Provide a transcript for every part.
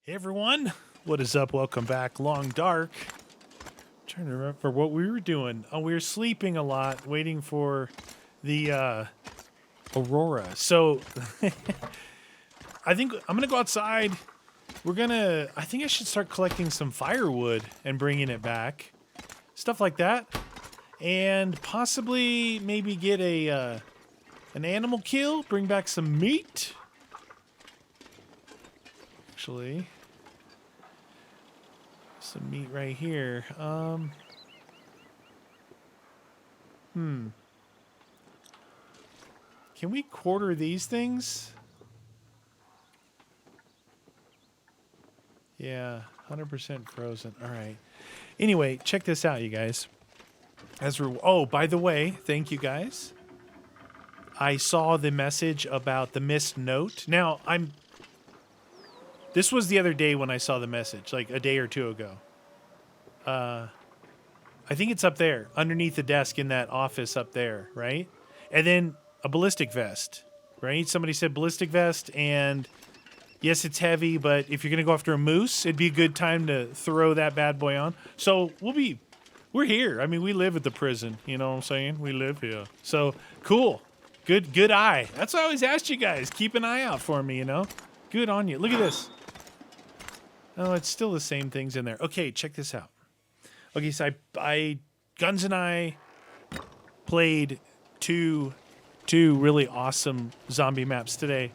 Hey everyone, what is up? Welcome back. Long Dark. Trying to remember what we were doing. Oh, we were sleeping a lot, waiting for the aurora. So I think I'm gonna go outside. I think I should start collecting some firewood and bringing it back, stuff like that, and possibly maybe get an animal kill, bring back some meat. Actually, some meat right here. Can we quarter these things? Yeah, 100% frozen. All right. Anyway, check this out, you guys. Oh, by the way, thank you guys. I saw the message about the missed note. Now, this was the other day when I saw the message, like a day or two ago. I think it's up there, underneath the desk in that office up there, right? And then a ballistic vest, right? Somebody said ballistic vest, and yes, it's heavy, but if you're going to go after a moose, it'd be a good time to throw that bad boy on. So we're here. I mean, we live at the prison, you know what I'm saying? We live here. So cool. Good eye. That's why I always asked you guys. Keep an eye out for me, you know? Good on you. Look at this. Oh, it's still the same things in there. Okay, check this out. Okay, so Guns and I played two really awesome zombie maps today.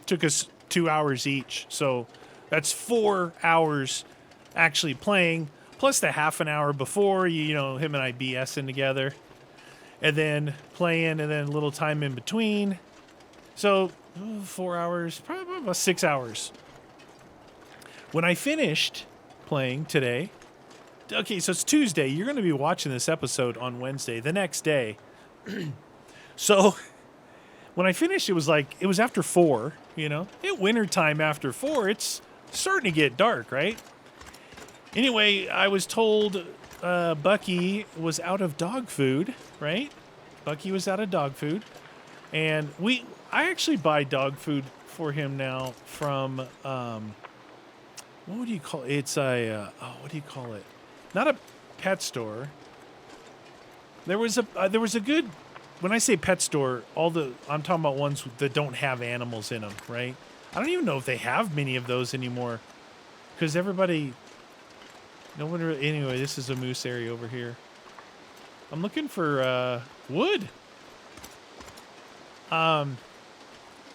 Took us 2 hours each, so that's 4 hours actually playing, plus the half an hour before, you know, him and I BSing together, and then playing, and then a little time in between. So 4 hours, probably about 6 hours. When I finished playing today, okay, so it's Tuesday. You're going to be watching this episode on Wednesday, the next day. So when I finished, it was after 4, you know. At wintertime after 4, it's starting to get dark, right? Anyway, I was told Bucky was out of dog food, right? Bucky was out of dog food. And I actually buy dog food for him now from, what would you call it? It's what do you call it? Not a pet store. There was a good, when I say pet store, I'm talking about ones that don't have animals in them, right? I don't even know if they have many of those anymore, because anyway, this is a moose area over here. I'm looking for wood.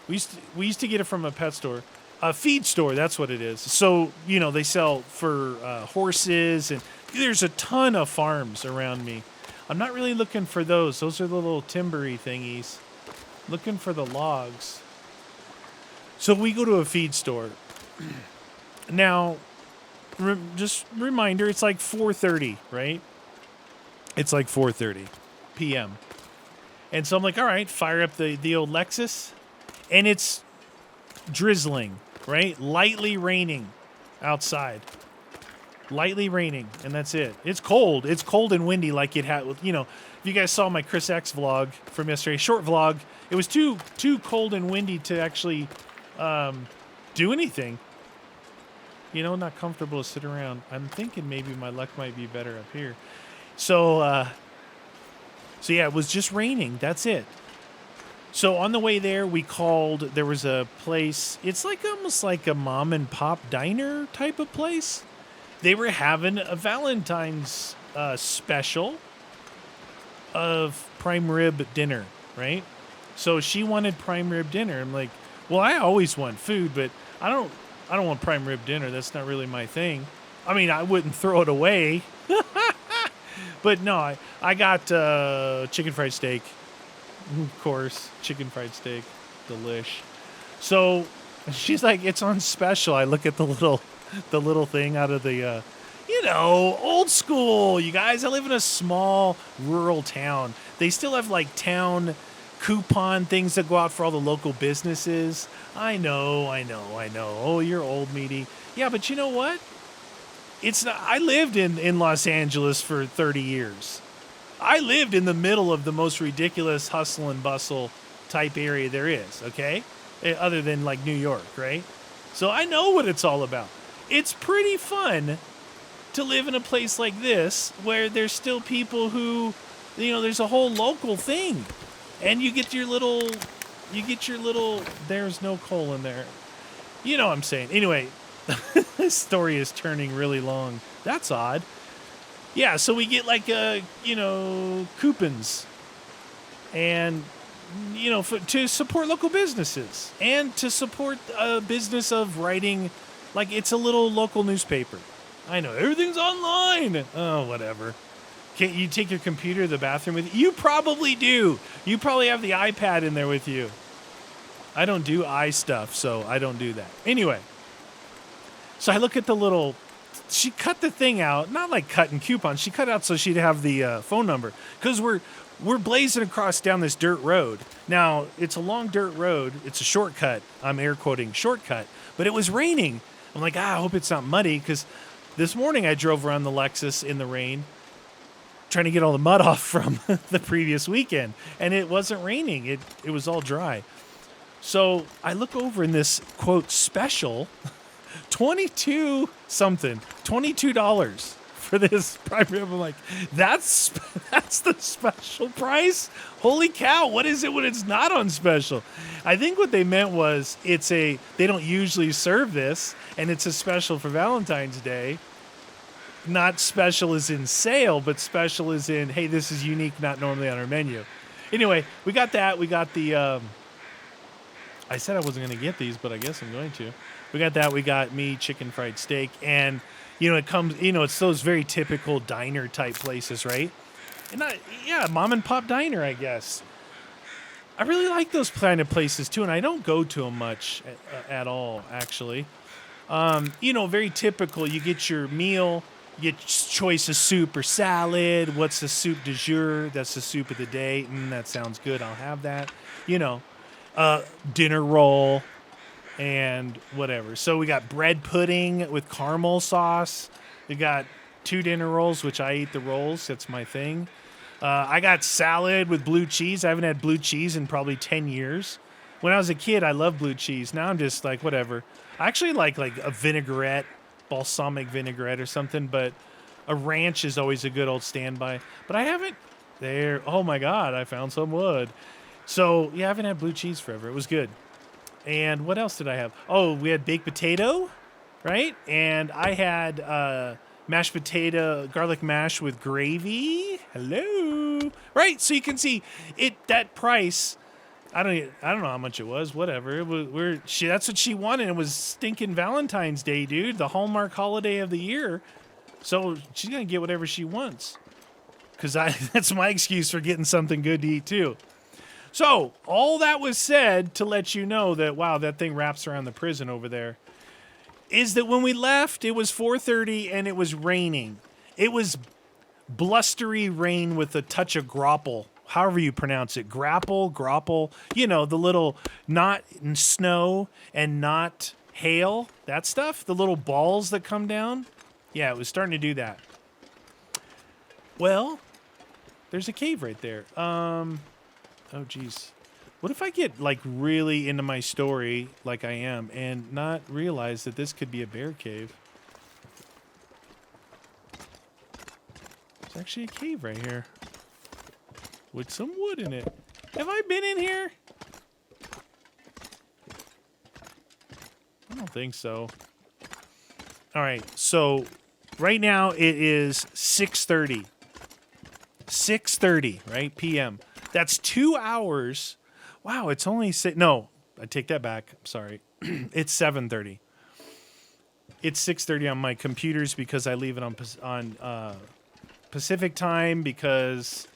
We used to get it from a pet store. A feed store, that's what it is. So, you know, they sell for horses, and there's a ton of farms around me. I'm not really looking for those. Those are the little timbery thingies. Looking for the logs. So we go to a feed store. Now, just reminder, it's like 4:30, right? It's like 4:30 p.m. And so I'm like, all right, fire up the old Lexus. And it's drizzling, right? Lightly raining outside. Lightly raining, and that's it. It's cold. It's cold and windy, like it had. You know, if you guys saw my Chris X vlog from yesterday, short vlog, it was too cold and windy to actually do anything. You know, not comfortable to sit around. I'm thinking maybe my luck might be better up here. So yeah, it was just raining. That's it. So on the way there, there was a place. It's like almost like a mom and pop diner type of place. They were having a Valentine's special of prime rib dinner, right? So she wanted prime rib dinner. I'm like, well, I always want food, but I don't want prime rib dinner. That's not really my thing. I mean, I wouldn't throw it away. But no, I got chicken fried steak. Of course, chicken fried steak. Delish. So she's like, it's on special. I look at the little thing out of the, old school. You guys, I live in a small rural town. They still have like town coupon things that go out for all the local businesses. I know. Oh, you're old, meaty. Yeah, but you know what? It's not, I lived in Los Angeles for 30 years. I lived in the middle of the most ridiculous hustle and bustle type area there is, okay? Other than like New York, right? So I know what it's all about. It's pretty fun to live in a place like this where there's still people who, there's a whole local thing. And you get your little, there's no coal in there. You know what I'm saying. Anyway, this story is turning really long. That's odd. Yeah, so we get like, coupons. And, to support local businesses. And to support a business of writing, like it's a little local newspaper. I know, everything's online. Oh, whatever. Can't you take your computer to the bathroom with you? You probably do. You probably have the iPad in there with you. I don't do stuff, so I don't do that. Anyway, so I look at the little... She cut the thing out, not like cutting coupons. She cut out so she'd have the phone number. Because we're blazing across down this dirt road. Now, it's a long dirt road. It's a shortcut. I'm air quoting shortcut. But it was raining. I'm like, I hope it's not muddy, because this morning I drove around the Lexus in the rain trying to get all the mud off from the previous weekend. And it wasn't raining. It was all dry. So I look over in this, quote, special, $22 for this prime rib. I'm like, that's the special price? Holy cow, what is it when it's not on special? I think what they meant was they don't usually serve this, and it's a special for Valentine's Day. Not special as in sale, but special as in, hey, this is unique, not normally on our menu. Anyway, we got that. We got the, I said I wasn't going to get these, but I guess I'm going to. We got that. We got me chicken fried steak. And, it comes, it's those very typical diner type places, right? And mom and pop diner, I guess. I really like those kind of places too. And I don't go to them much at all, actually. Very typical. You get your meal. You get choice of soup or salad. What's the soup du jour? That's the soup of the day. That sounds good. I'll have that. Dinner roll and whatever. So we got bread pudding with caramel sauce. We got 2 dinner rolls, which I eat the rolls. That's my thing. I got salad with blue cheese. I haven't had blue cheese in probably 10 years. When I was a kid, I loved blue cheese. Now I'm just like, whatever. I actually like a vinaigrette, balsamic vinaigrette or something, but a ranch is always a good old standby. But I haven't... Oh my God, I found some wood. So, yeah, I haven't had blue cheese forever. It was good. And what else did I have? Oh, we had baked potato, right? And I had mashed potato, garlic mash with gravy. Hello. Right, so you can see that price. I don't know how much it was. Whatever. That's what she wanted. It was stinking Valentine's Day, dude. The Hallmark holiday of the year. So she's going to get whatever she wants. Because that's my excuse for getting something good to eat, too. So, all that was said to let you know that, wow, that thing wraps around the prison over there, is that when we left, it was 4:30 and it was raining. It was blustery rain with a touch of grapple, however you pronounce it. Grapple. The little, not snow and not hail, that stuff. The little balls that come down. Yeah, it was starting to do that. Well, there's a cave right there. Oh, geez. What if I get, really into my story like I am and not realize that this could be a bear cave? There's actually a cave right here with some wood in it. Have I been in here? I don't think so. All right, so right now it is 6:30. 6:30, right, p.m. That's 2 hours. Wow, it's only no, I take that back. I'm sorry. It's 7:30. It's 6:30 on my computers because I leave it on Pacific time because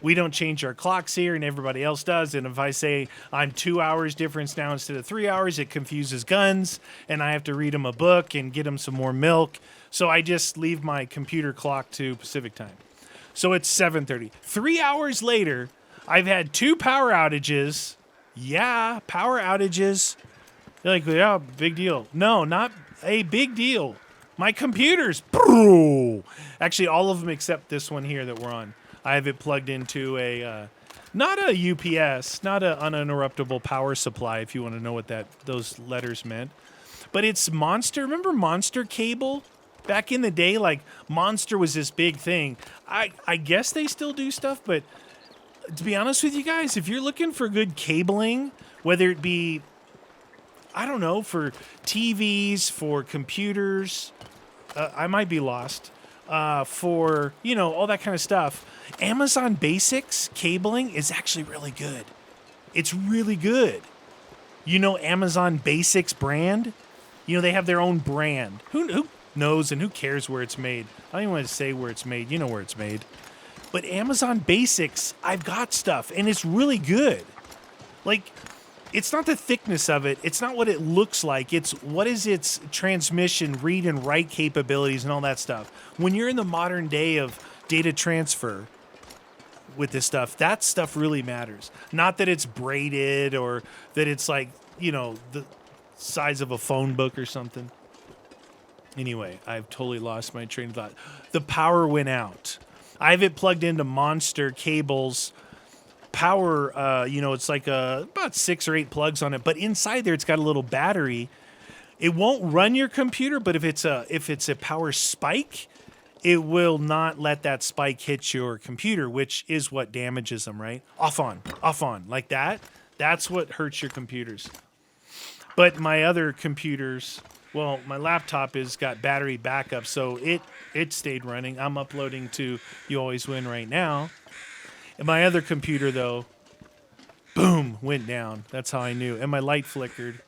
we don't change our clocks here and everybody else does. And if I say I'm 2 hours difference now instead of 3 hours, it confuses guns and I have to read them a book and get them some more milk. So I just leave my computer clock to Pacific time. So it's 7:30. 3 hours later, I've had 2 power outages. Yeah, power outages. You're like, yeah, big deal. No, not a big deal. My computers, actually all of them except this one here that we're on. I have it plugged into not a UPS, not an uninterruptible power supply, if you want to know what those letters meant. But it's Monster. Remember Monster Cable? Back in the day, like, Monster was this big thing. I guess they still do stuff, but to be honest with you guys, if you're looking for good cabling, whether it be, I don't know, for TVs, for computers, I might be lost, for, you know, all that kind of stuff, Amazon Basics cabling is actually really good. It's really good. You know Amazon Basics brand? You know, they have their own brand. Who knows and who cares where it's made? I don't even want to say where it's made. You know where it's made. But Amazon Basics, I've got stuff, and it's really good. Like, it's not the thickness of it. It's not what it looks like. It's what is its transmission, read and write capabilities, and all that stuff. When you're in the modern day of data transfer with this stuff, that stuff really matters. Not that it's braided or that it's like, you know, the size of a phone book or something. Anyway, I've totally lost my train of thought. The power went out. I have it plugged into Monster cables. Power, you know, it's like about 6 or 8 plugs on it, but inside there it's got a little battery. It won't run your computer, but if it's a power spike, it will not let that spike hit your computer, which is what damages them, right? Off on, like that. That's what hurts your computers. But my other computers, well, my laptop has got battery backup, so it stayed running. I'm uploading to You Always Win right now. And my other computer, though, boom, went down. That's how I knew. And my light flickered.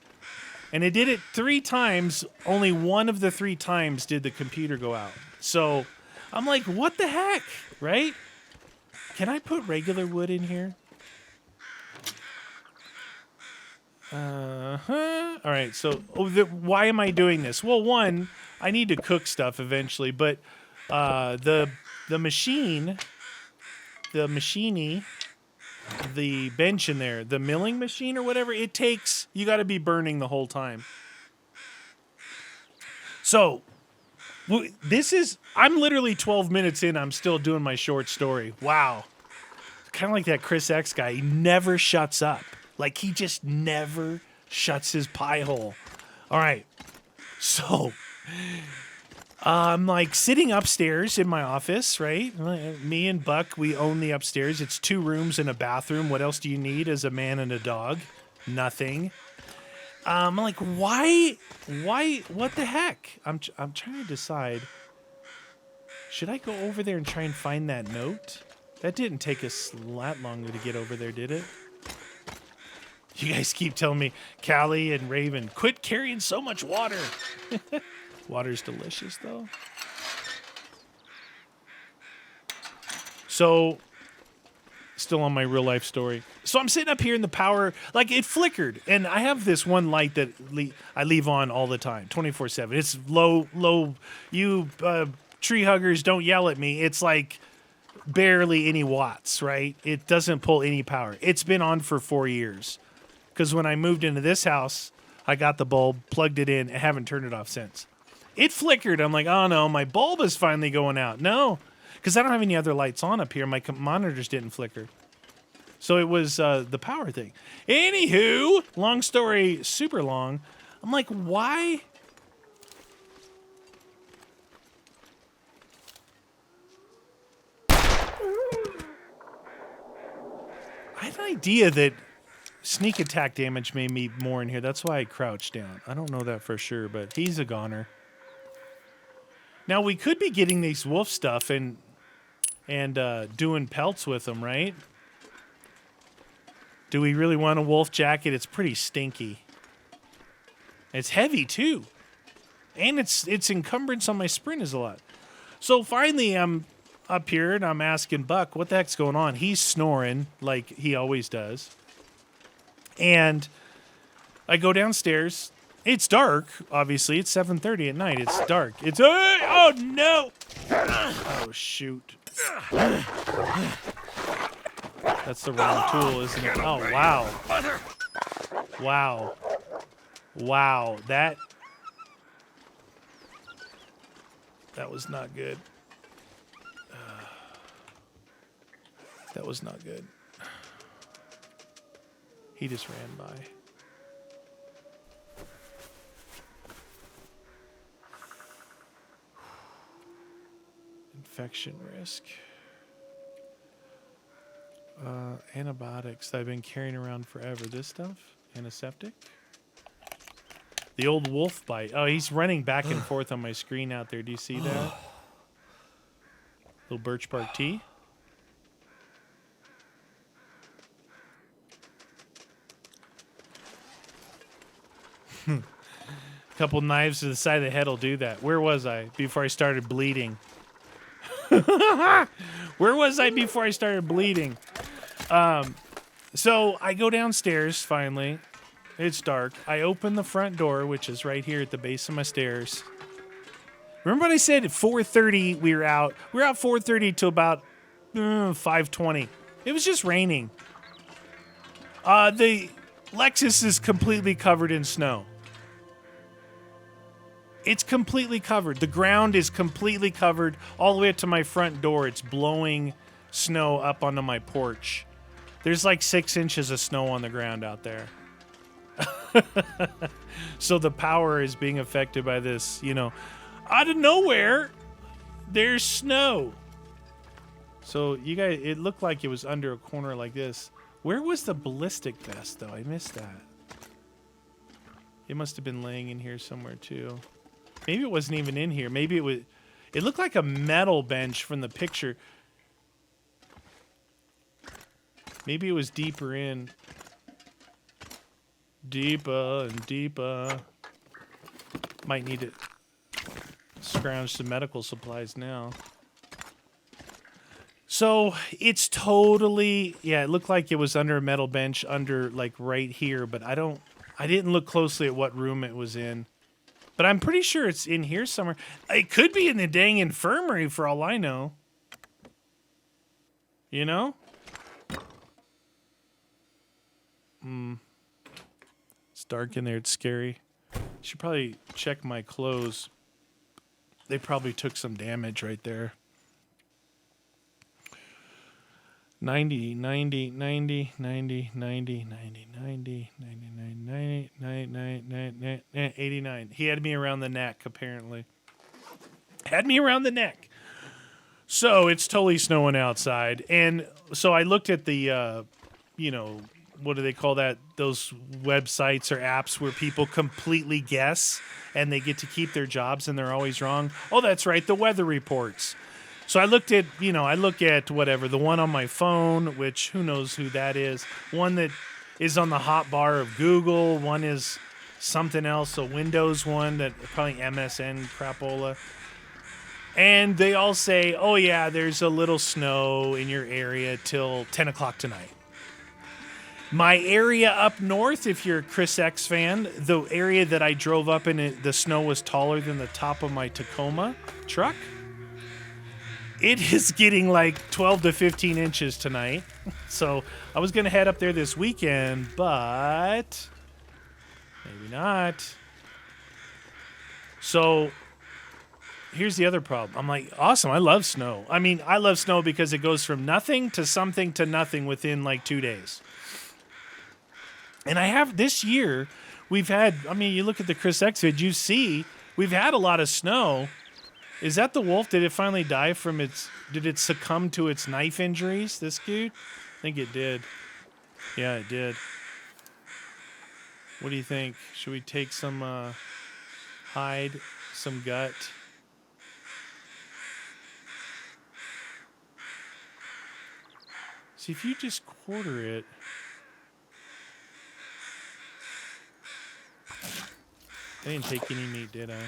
And it did it 3 times. Only one of the 3 times did the computer go out. So I'm like, what the heck, right? Can I put regular wood in here? All right, so why am I doing this? Well, one, I need to cook stuff eventually, but the machine, the machiney, the bench in there, the milling machine or whatever, it takes, you got to be burning the whole time. So I'm literally 12 minutes in, I'm still doing my short story. Wow. Kind of like that Chris X guy. He never shuts up. Like, he just never shuts his pie hole. All right. So, I'm like sitting upstairs in my office, right? Me and Buck, we own the upstairs. It's 2 rooms and a bathroom. What else do you need as a man and a dog? Nothing. I'm like, why, what the heck? I'm trying to decide. Should I go over there and try and find that note? That didn't take us that long to get over there, did it? You guys keep telling me, Callie and Raven, quit carrying so much water. Water's delicious, though. So, still on my real life story. So I'm sitting up here in the power, like it flickered. And I have this one light that I leave on all the time, 24/7. It's low. You tree huggers, don't yell at me. It's like barely any watts, right? It doesn't pull any power. It's been on for 4 years. Because when I moved into this house, I got the bulb, plugged it in, and haven't turned it off since. It flickered. I'm like, oh no, my bulb is finally going out. No, because I don't have any other lights on up here. My monitors didn't flicker. So it was the power thing. Anywho, long story, super long. I'm like, why? I had an idea that sneak attack damage made me more in here. That's why I crouched down. I don't know that for sure, but he's a goner. Now, we could be getting these wolf stuff and doing pelts with them, right? Do we really want a wolf jacket? It's pretty stinky. It's heavy, too. And its encumbrance on my sprint is a lot. So finally, I'm up here, and I'm asking Buck, what the heck's going on? He's snoring like he always does. And I go downstairs. It's dark, obviously. It's 7:30 at night. It's dark. It's... oh, no! Oh, shoot. That's the wrong tool, isn't it? Oh, wow. Wow. Wow. That was not good. That was not good. He just ran by. Infection risk. Antibiotics that I've been carrying around forever. This stuff? Antiseptic? The old wolf bite. Oh, he's running back and forth on my screen out there. Do you see that? Little birch bark tea. Couple knives to the side of the head will do that. Where was I before I started bleeding? Where was I before I started bleeding? So I go downstairs finally. It's dark. I open the front door, which is right here at the base of my stairs. Remember what I said? At 4:30 we were out. We were out 4:30 till about 5:20. It was just raining. The Lexus is completely covered in snow. It's completely covered. The ground is completely covered all the way up to my front door. It's blowing snow up onto my porch. There's like 6 inches of snow on the ground out there. So the power is being affected by this, out of nowhere, there's snow. So you guys, it looked like it was under a corner like this. Where was the ballistic vest though? I missed that. It must have been laying in here somewhere too. Maybe it wasn't even in here. Maybe it looked like a metal bench from the picture. Maybe it was deeper in. Deeper and deeper. Might need to scrounge some medical supplies now. So it's totally, it looked like it was under a metal bench under like right here, but I didn't look closely at what room it was in. But I'm pretty sure it's in here somewhere. It could be in the dang infirmary for all I know. You know? It's dark in there. It's scary. Should probably check my clothes. They probably took some damage right there. 90, 90, 90, 90, 90, 90, 90, 99, 90, 90, 89. He had me around the neck, apparently. Had me around the neck. So it's totally snowing outside. And so I looked at the, what do they call that? Those websites or apps where people completely guess and they get to keep their jobs and they're always wrong. Oh, that's right. The weather reports. So I looked at, whatever, the one on my phone, which who knows who that is. One that is on the hot bar of Google. One is something else, a Windows one that probably MSN crapola. And they all say, oh yeah, there's a little snow in your area till 10 o'clock tonight. My area up north, if you're a Chris X fan, the area that I drove up in, the snow was taller than the top of my Tacoma truck. It is getting like 12 to 15 inches tonight. So I was going to head up there this weekend, but maybe not. So here's the other problem. I'm like, awesome. I love snow. I mean, I love snow because it goes from nothing to something to nothing within like 2 days. And I have this year, we've had, you look at the Chris X vid, you see, we've had a lot of snow. Is that the wolf? Did it finally die from did it succumb to its knife injuries, this dude? I think it did. Yeah, it did. What do you think? Should we take some hide, some gut? See, if you just quarter it. I didn't take any meat, did I?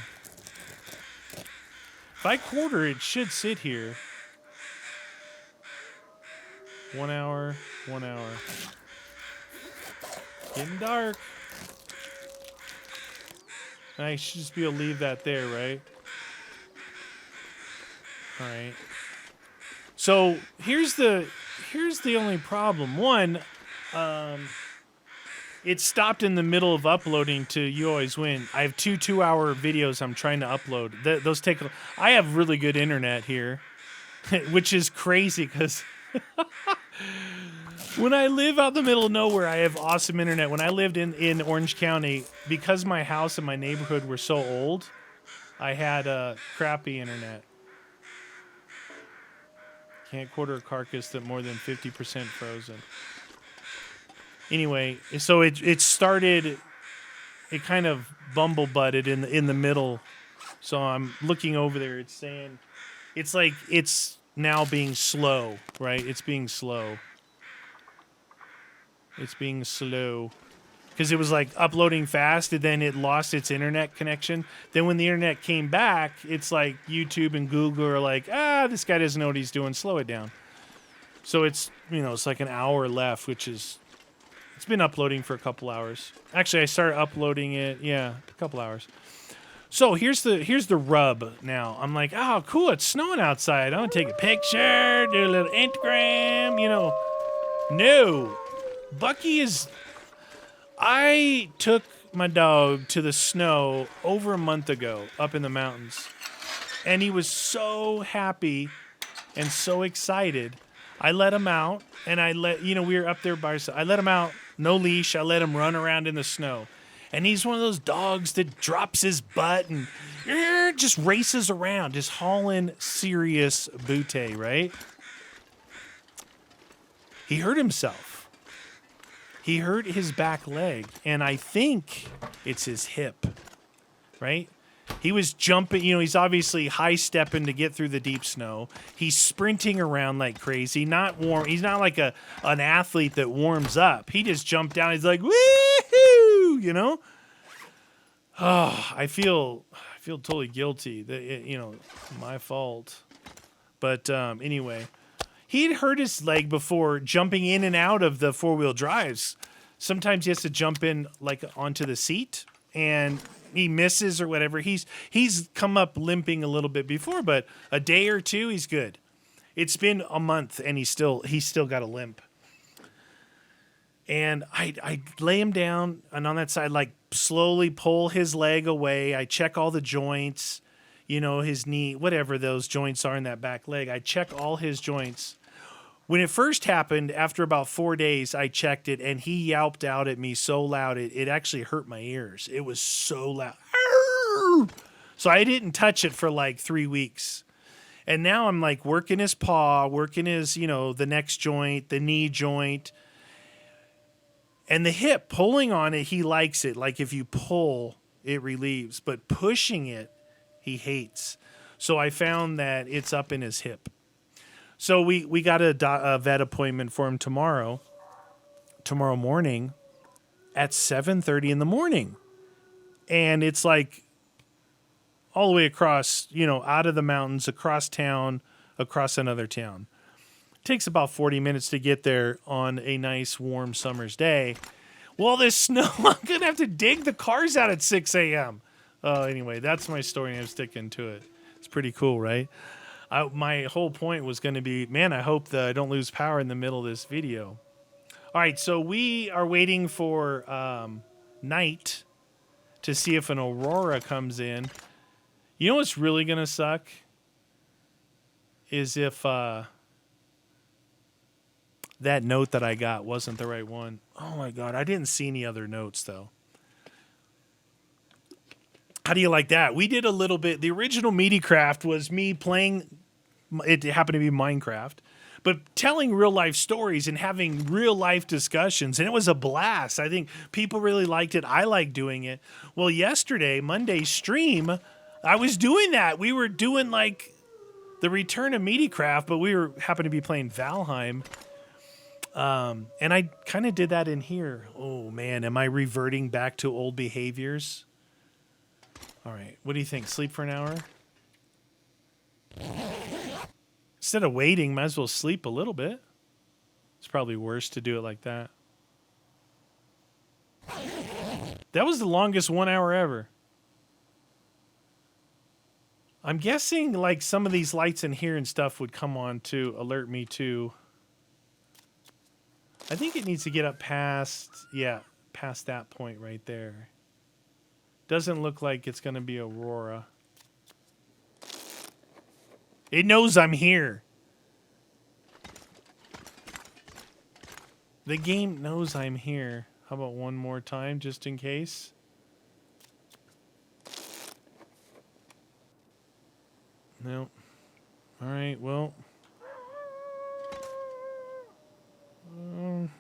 If I quarter, it should sit here. 1 hour, 1 hour. Getting dark. I should just be able to leave that there, right? All right. So here's the only problem. One, it stopped in the middle of uploading to You Always Win. I have 2-hour videos I'm trying to upload. Those take. I have really good internet here, which is crazy because when I live out in the middle of nowhere, I have awesome internet. When I lived in Orange County, because my house and my neighborhood were so old, I had crappy internet. Can't quarter a carcass that more than 50% frozen. Anyway, so it started. It kind of bumble butted in the middle. So I'm looking over there. It's saying, it's like it's now being slow, right? It's being slow. It's being slow. Because it was like uploading fast, and then it lost its internet connection. Then when the internet came back, it's like YouTube and Google are like, this guy doesn't know what he's doing. Slow it down. So it's, it's like an hour left, which is, it's been uploading for a couple hours. Actually, I started uploading it, a couple hours. So here's the rub now. I'm like, oh, cool, it's snowing outside. I'm going to take a picture, do a little Instagram, No. Bucky is... I took my dog to the snow over a month ago up in the mountains, and he was so happy and so excited. I let him out, and we were up there by ourselves. I let him out, no leash. I let him run around in the snow. And he's one of those dogs that drops his butt and just races around, just hauling serious booty, right? He hurt himself. He hurt his back leg, and I think it's his hip, right? He was jumping, he's obviously high-stepping to get through the deep snow. He's sprinting around like crazy, not warm. He's not like an athlete that warms up. He just jumped down. He's like, woohoo, Oh, I feel totally guilty that, my fault. But anyway... He'd hurt his leg before jumping in and out of the four-wheel drives. Sometimes he has to jump in like onto the seat, and he misses or whatever. He's come up limping a little bit before, but a day or two, he's good. It's been a month, and he's still got a limp. And I lay him down, and on that side, like slowly pull his leg away. I check all the joints, his knee, whatever those joints are in that back leg. I check all his joints. When it first happened, after about 4 days, I checked it, and he yelped out at me so loud, it actually hurt my ears. It was so loud. So I didn't touch it for like 3 weeks. And now I'm like working his paw, working his, the next joint, the knee joint, and the hip, pulling on it, he likes it. Like if you pull, it relieves. But pushing it, he hates. So I found that it's up in his hip. So we got a vet appointment for him tomorrow morning at 7:30 in the morning. And it's like all the way across, out of the mountains, across town, across another town. It takes about 40 minutes to get there on a nice warm summer's day. Well, this snow, I'm going to have to dig the cars out at 6 a.m. Anyway, that's my story, and I'm sticking to it. It's pretty cool, right? My whole point was going to be, man, I hope that I don't lose power in the middle of this video. All right, so we are waiting for night to see if an aurora comes in. You know what's really going to suck? Is if that note that I got wasn't the right one. Oh, my God. I didn't see any other notes, though. How do you like that? We did a little bit. The original MediaCraft was me playing, it happened to be Minecraft, but telling real life stories and having real life discussions. And it was a blast. I think people really liked it. I like doing it. Well, yesterday, Monday's stream, I was doing that. We were doing like the return of MediaCraft, but we happened to be playing Valheim. And I kind of did that in here. Oh, man. Am I reverting back to old behaviors? All right. What do you think? Sleep for an hour? Instead of waiting, might as well sleep a little bit. It's probably worse to do it like that. That was the longest 1 hour ever. I'm guessing like some of these lights in here and stuff would come on to alert me to. I think it needs to get up past that point right there. Doesn't look like it's going to be Aurora. It knows I'm here. The game knows I'm here. How about one more time, just in case? No. All right, well.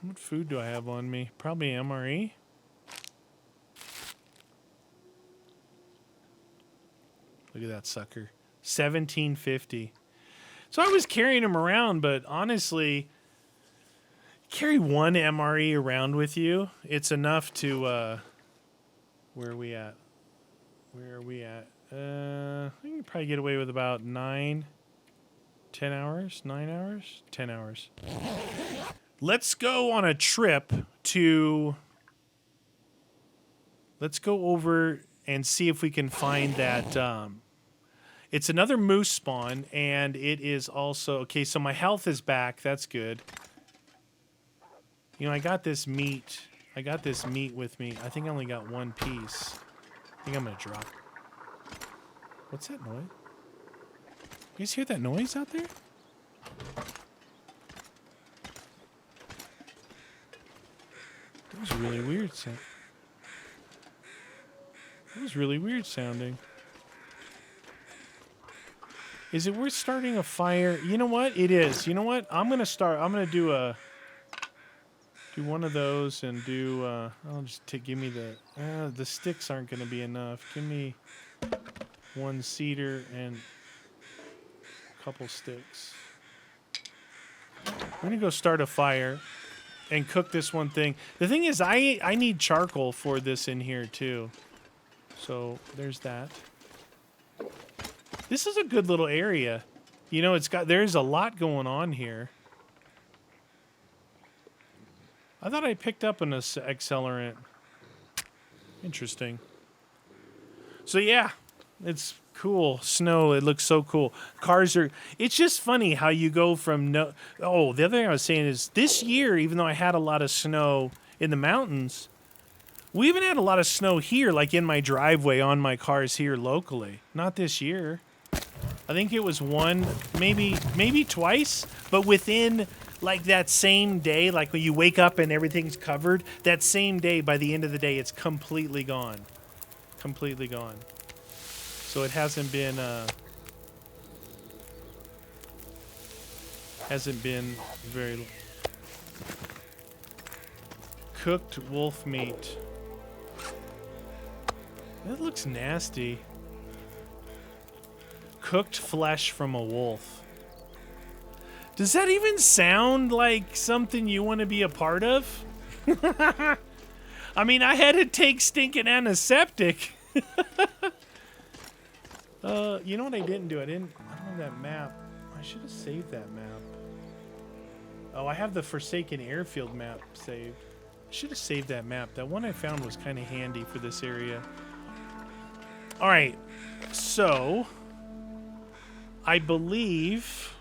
What food do I have on me? Probably MRE. Look at that sucker. 1750. So I was carrying him around, but honestly, carry one MRE around with you. It's enough to, where are we at? Where are we at? I can probably get away with about 10 hours, 9 hours, 10 hours. Let's go on a trip to, let's go over and see if we can find that, it's another moose spawn, and it is also, okay, so my health is back, that's good. You know, I got this meat with me. I think I only got one piece. I think I'm gonna drop. What's that noise? You guys hear that noise out there? That was really weird. That was really weird sounding. Is it worth starting a fire? You know what? It is. You know what? I'm gonna do one of those and do. I'll just give me the sticks aren't gonna be enough. Give me one cedar and a couple sticks. I'm gonna go start a fire and cook this one thing. The thing is, I need charcoal for this in here too. So there's that. This is a good little area. You know, there's a lot going on here. I thought I picked up an accelerant. Interesting. So yeah, it's cool. Snow, it looks so cool. It's just funny how you go from the other thing I was saying is this year, even though I had a lot of snow in the mountains, we even had a lot of snow here, like in my driveway on my cars here locally. Not this year. I think it was one, maybe twice, but within like that same day, like when you wake up and everything's covered, that same day, by the end of the day, it's completely gone. Completely gone. So it hasn't been very cooked wolf meat. That looks nasty. Cooked flesh from a wolf. Does that even sound like something you want to be a part of? I mean, I had to take stinking antiseptic. You know what I didn't do? I don't have that map. I should have saved that map. Oh, I have the Forsaken Airfield map saved. I should have saved that map. That one I found was kind of handy for this area. All right, so I believe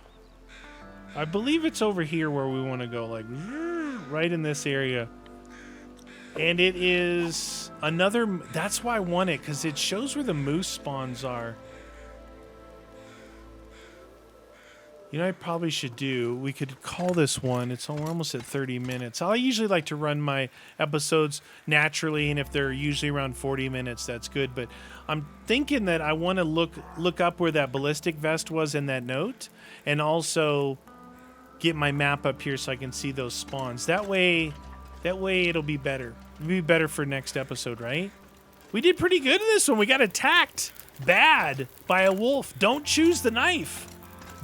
it's over here where we want to go, like right in this area. And it is another, that's why I want it, because it shows where the moose spawns are. You know what I probably should do? We could call this one. We're almost at 30 minutes. I usually like to run my episodes naturally, and if they're usually around 40 minutes, that's good. But I'm thinking that I want to look up where that ballistic vest was in that note, and also get my map up here so I can see those spawns. That way it'll be better. It'll be better for next episode, right? We did pretty good in this one. We got attacked bad by a wolf. Don't choose the knife.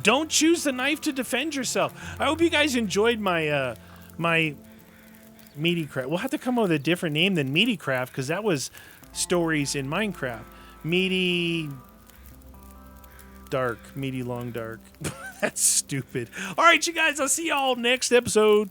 Don't choose the knife to defend yourself. I hope you guys enjoyed my my Meaty Craft. We'll have to come up with a different name than Meaty Craft, because that was stories in Minecraft. Meaty Long Dark. That's stupid. All right, you guys, I'll see y'all next episode.